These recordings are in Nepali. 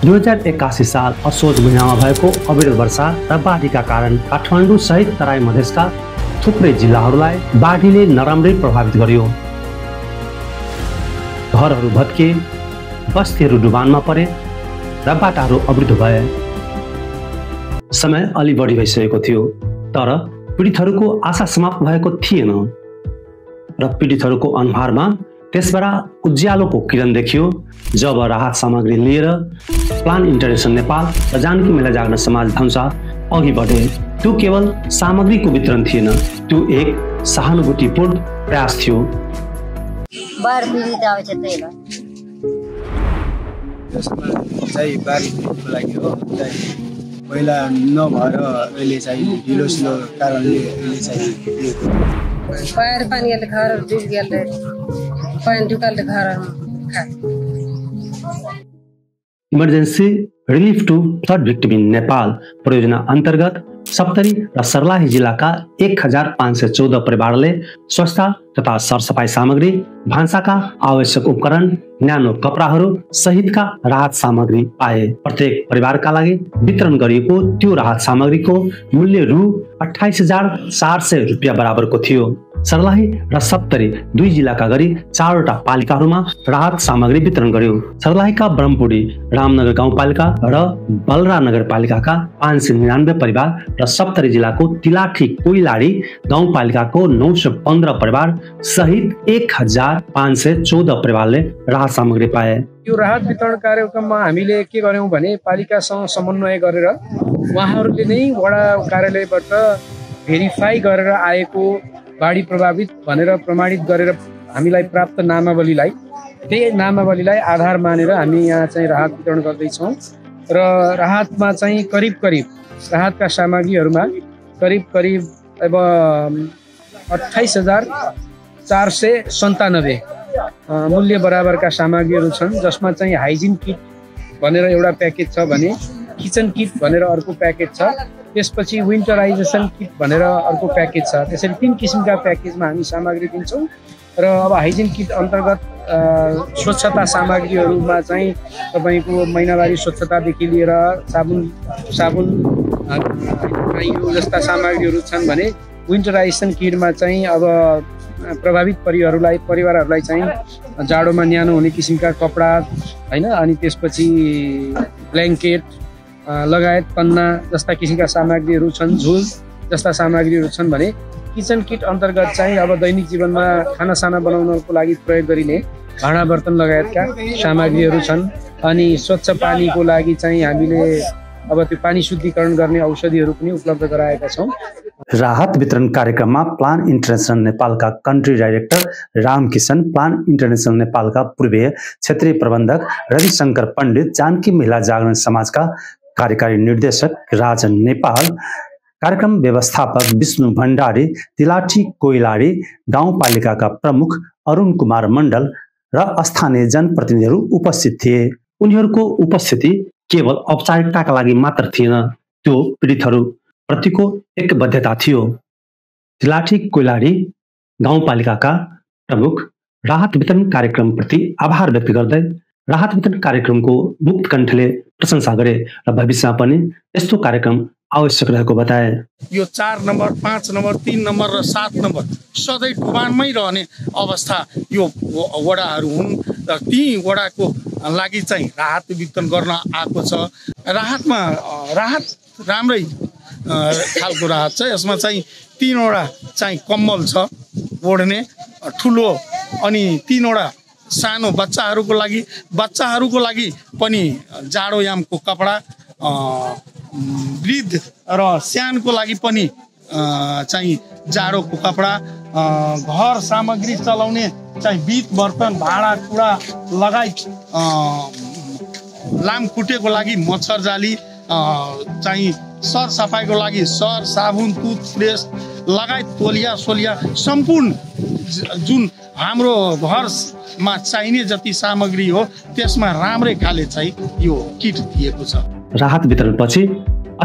2081 साल असोज महिनामा भएको अविरल वर्षा र बाढीका कारण काठमाडौँ सहित तराई मधेसका थुप्रै जिल्लाहरूलाई बाढीले नराम्रै प्रभावित गर्यो। घरहरू भत्के, बस्तीहरू डुबानमा परे र बाटाहरू अवरुद्ध भए। समय अलि बढी भइसकेको थियो, तर पीडितहरूको आशा समाप्त भएको थिएन र पीडितहरूको अनुहारमा त्यसबेला उज्यालोको किरण देखियो जब राहत सामग्री लिएर प्लान इन्टरनेसनल नेपाल र जानकी महिला जागरण समाज धनुषा अघि बढे। त्यो केवल सामग्रीको वितरण थिएन, त्यो एक सहानुभूतिपूर्ण प्रयास थियो। बाढ पीडित आउँछ त्यही हो, जसमा चाहिँ बाढीको लागि हो पहिला नभएर अहिले चाहिँ ढिलोसिलो कारणले अहिले चाहिँ बाढ पानीले घरहरू डुबिहाल्दै पानी ढुकाल्दै घरहरू खा। Emergency relief to flood victim in Nepal परियोजना अन्तर्गत सप्तरी र सर्लाही जिल्लाका 1514 परिवारले स्वास्थ्य तथा सरसफाई सामग्री, भान्साका आवश्यक उपकरण, न्यानो कपडाहरू सहितका राहत सामग्री पाए। प्रत्येक परिवारका लागि वितरण गरिएको त्यो राहत सामग्रीको मूल्य रु 28,400 रुपियाँ बराबरको थियो। सर्लाही र सप्तरी दुई जिल्लाका गरी 4वटा पालिकाहरूमा राहत सामग्री वितरण गर्यो। सर्लाहीका ब्रह्मपुरी रामनगर गाउँपालिका र बलरा नगरपालिकाका 599 परिवार र सप्तरी जिल्लाको तिलाठी कोइलाडी गाउँपालिकाको 915 परिवार सहित 1514 परिवारले राहत सामग्री पाए। यो राहत वितरण कार्यक्रममा हामीले के गर्यौं भने पालिकासँग समन्वय गरेर उहाँहरूले नै वडा कार्यालयबाट भेरिफाई गरेर आएको बाढी प्रभावित भनेर प्रमाणित गरेर हामीलाई प्राप्त नामावलीलाई त्यही नामावलीलाई आधार मानेर हामी यहाँ चाहिँ राहत वितरण गर्दैछौँ र राहतमा चाहिँ करिब राहतका सामग्रीहरूमा करिब अब 28,497 मूल्य बराबरका सामग्रीहरू छन्, जसमा चाहिँ हाइजिन किट भनेर एउटा प्याकेज छ भने किचन किट भनेर अर्को प्याकेज छ, त्यसपछि विन्टराइजेसन किट भनेर अर्को प्याकेज छ। त्यसरी 3 किसिमका प्याकेजमा हामी सामग्री दिन्छौँ र अब हाइजिन किट अन्तर्गत स्वच्छता सामग्रीहरूमा चाहिँ तपाईँको महिनावारी स्वच्छतादेखि लिएर साबुन जस्ता सामग्रीहरू छन् भने विन्टराइजेसन किटमा चाहिँ अब प्रभावित परिवारहरूलाई चाहिँ जाडोमा न्यानो हुने किसिमका कपडा हैन, अनि त्यसपछि ब्ल्याङ्केट लगायत पन्ना जस्ता किसिमका सामग्रीहरू छन्, झुल जस्ता सामग्रीहरू छन् भने किचन किट अन्तर्गत चाहिँ अब दैनिक जीवनमा खानासाना बनाउनको लागि प्रयोग गरिने भाँडा बर्तन लगायतका सामग्रीहरू छन्। अनि स्वच्छ पानीको लागि चाहिँ हामीले अब त्यो पानी शुद्धिकरण गर्ने औषधिहरू पनि उपलब्ध गराएका छौँ। राहत वितरण कार्यक्रममा प्लान इन्टरनेसनल नेपालका country director Ramkishan, plan international नेपालका पूर्वीय क्षेत्रीय प्रबन्धक रविशंकर पण्डित, जानकी महिला जागरण समाजका कार्यकारी निर्देशक राजन नेपाल, कार्यक्रम व्यवस्थापक विष्णु भण्डारी, तिलाठी कोइलाडी गाउँपालिकाका प्रमुख अरुण कुमार मण्डल र स्थानीय जनप्रतिनिधिहरू उपस्थित थिए। उनीहरूको उपस्थिति केवल औपचारिकताका लागि मात्र थिएन, त्यो पीडितहरू प्रतिको एक बद्धता थियो। तिलाठी कोइलाडी गाउँपालिकाका प्रमुख राहत वितरण कार्यक्रमप्रति आभार व्यक्त गर्दै राहत वितरण कार्यक्रमको मुक्त कण्ठले प्रशंसा गरे र भविष्यमा पनि यस्तो कार्यक्रम आवश्यक रहेको बताए। यो 4 नम्बर, 5 नम्बर, 3 नम्बर र 7 नम्बर सधैँ डुबानमै रहने अवस्था यो वडाहरू हुन् र ती वडाको लागि चाहिँ राहत वितरण गर्न आएको छ। राहत राम्रै खालको राहत छ। यसमा चाहिँ 3वटा चाहिँ कम्बल छ ओढ्ने ठुलो, अनि 3वटा सानो बच्चाहरूको लागि पनि जाडोयामको कपडा, वृद्ध र सानको लागि पनि चाहिँ जाडोको कपडा, घर सामग्री चलाउने चाहिँ बित बर्तन भाँडा कुडा लगायत लामखुट्टेको लागि मच्छर जाली, चाहिँ सर सफाइको लागि सर साबुन टुथपेस्ट लगायत तोलिया सोलिया सम्पूर्ण जुन हाम्रो घरमा चाहिने जति सामग्री हो त्यसमा राम्रै खाले चाहिँ यो किट दिएको छ। राहत वितरणपछि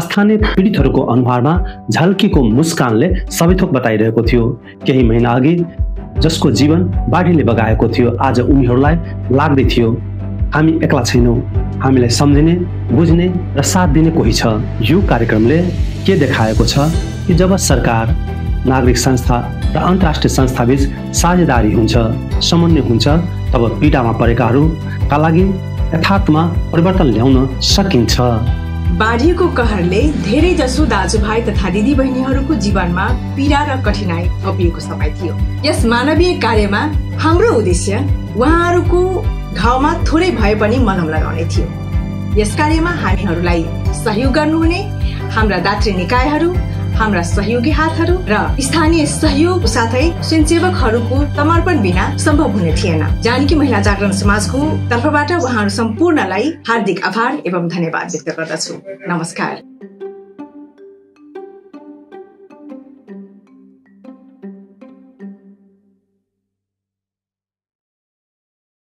स्थानीय पीडितहरूको अनुहारमा झल्केको मुस्कानले सबै थोक बताइरहेको थियो। केही महिना अघि जसको जीवन बाढीले बगाएको थियो आज उनीहरूलाई लाग्दै थियो हामी एक्ला छैनौँ, हामीलाई सम्झिने, बुझ्ने र साथ दिने कोही छ। यो कार्यक्रमले के देखाएको छ कि जब सरकार, नागरिक संस्था र अन्तर्राष्ट्रिय संस्थाबीच साझेदारी हुन्छ, समन्वय हुन्छ, तब पीडामा परेकाहरूका लागि यथार्थमा परिवर्तन ल्याउन सकिन्छ। बाढीको कहरले धेरै जसो दाजुभाइ तथा दिदीबहिनीहरूको जीवनमा पीडा र कठिनाई थपिएको समय थियो। यस मानवीय कार्यमा हाम्रो उद्देश्य उहाँहरूको घाउमा थोरै भए पनि मलम लगाउने थियो। यस कार्यमा हामीहरूलाई सहयोग गर्नुहुने हाम्रा दात्री निकायहरू, हाम्रा सहयोगी हातहरू र स्थानीय सहयोग साथै स्वयंसेवकहरूको समर्पण बिना सम्भव हुने थिएन। जानकी महिला जागरण समाजको तर्फबाट उहाँहरू सम्पूर्णलाई हार्दिक आभार एवं धन्यवाद व्यक्त गर्दछु। नमस्कार।